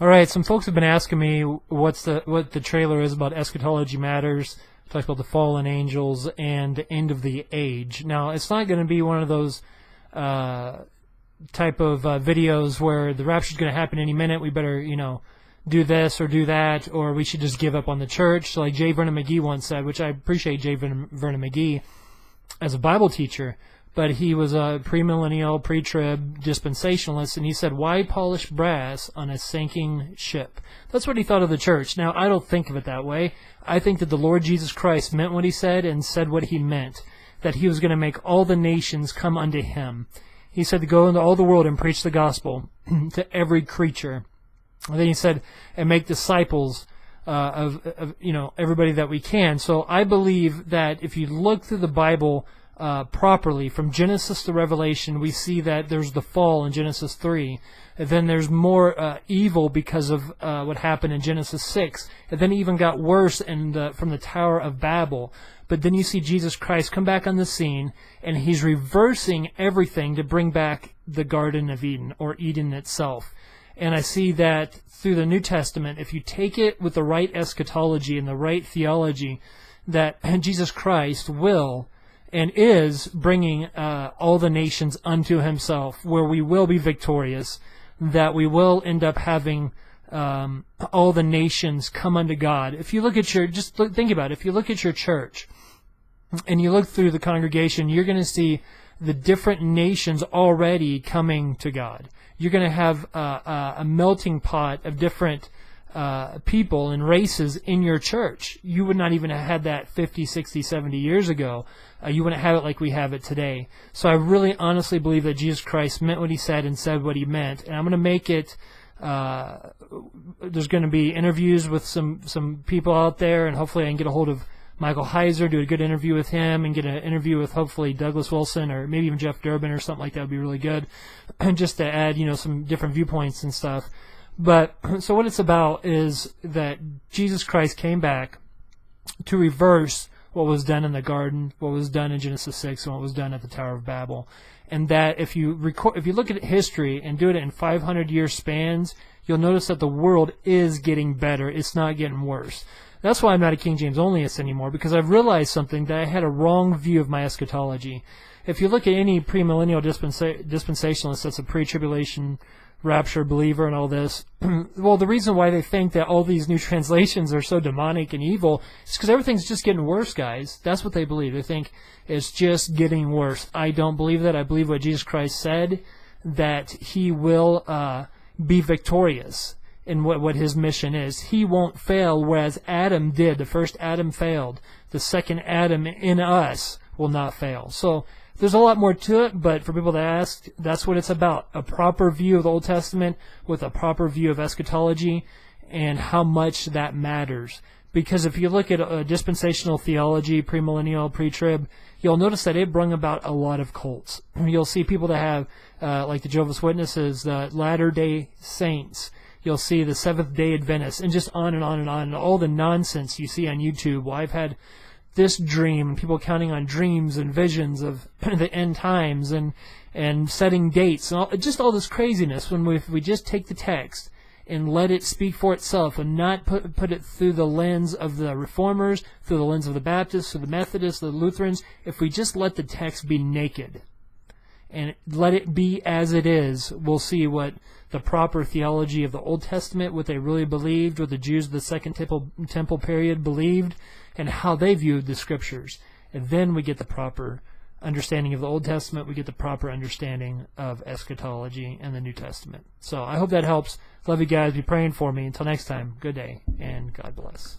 All right, some folks have been asking me what the trailer is about Eschatology Matters. It talks about the fallen angels and the end of the age. Now, it's not going to be one of those type of videos where the rapture is going to happen any minute. We better, do this or do that, or we should just give up on the church. So like J. Vernon McGee once said, which I appreciate J. Vernon McGee as a Bible teacher, but he was a premillennial, pre-trib dispensationalist, and he said, why polish brass on a sinking ship? That's what he thought of the church. Now, I don't think of it that way. I think that the Lord Jesus Christ meant what he said and said what he meant, that he was going to make all the nations come unto him. He said to go into all the world and preach the gospel to every creature. And then he said, and make disciples of everybody that we can. So I believe that if you look through the Bible properly, from Genesis to Revelation, we see that there's the fall in Genesis 3. And then there's more evil because of what happened in Genesis 6. And then it even got worse from the Tower of Babel. But then you see Jesus Christ come back on the scene, and he's reversing everything to bring back the Garden of Eden, or Eden itself. And I see that through the New Testament, if you take it with the right eschatology and the right theology, that Jesus Christ will and is bringing all the nations unto himself, where we will be victorious, that we will end up having all the nations come unto God. If you look at think about it. If you look at your church and you look through the congregation, you're going to see the different nations already coming to God. You're going to have a melting pot of different people and races in your church. You would not even have had that 50, 60, 70 years ago. You wouldn't have it like we have it today. So I really honestly believe that Jesus Christ meant what he said and said what he meant. And I'm going to make it, there's going to be interviews with some people out there, and hopefully I can get a hold of Michael Heiser, do a good interview with him, and get an interview with hopefully Douglas Wilson or maybe even Jeff Durbin or something like that would be really good, and just to add, some different viewpoints and stuff. But so what it's about is that Jesus Christ came back to reverse what was done in the garden, what was done in Genesis 6, and what was done at the Tower of Babel. And that if you look at history and do it in 500-year spans, you'll notice that the world is getting better. It's not getting worse. That's why I'm not a King James onlyist anymore, because I've realized something, that I had a wrong view of my eschatology. If you look at any premillennial dispensationalist that's a pre-tribulation rapture believer and all this, well, the reason why they think that all these new translations are so demonic and evil is because everything's just getting worse, guys. That's what they believe. They think it's just getting worse. I don't believe that. I believe what Jesus Christ said, that he will be victorious in what his mission is. He won't fail, whereas Adam did. The first Adam failed. The second Adam in us will not fail. So there's a lot more to it, but for people to ask, that's what it's about. A proper view of the Old Testament with a proper view of eschatology and how much that matters. Because if you look at dispensational theology, premillennial, pre-trib, you'll notice that it brought about a lot of cults. You'll see people that have, like the Jehovah's Witnesses, the Latter-day Saints. You'll see the Seventh-day Adventists, and just on and on and on. And all the nonsense you see on YouTube. Well, I've had this dream, people counting on dreams and visions of the end times and setting dates, and just all this craziness, when we just take the text and let it speak for itself and not put it through the lens of the Reformers, through the lens of the Baptists, through the Methodists, the Lutherans. If we just let the text be naked and let it be as it is, we'll see what the proper theology of the Old Testament, what they really believed, what the Jews of the Second Temple period believed, and how they viewed the Scriptures. And then we get the proper understanding of the Old Testament, we get the proper understanding of eschatology and the New Testament. So I hope that helps. Love you guys. Be praying for me. Until next time, good day, and God bless.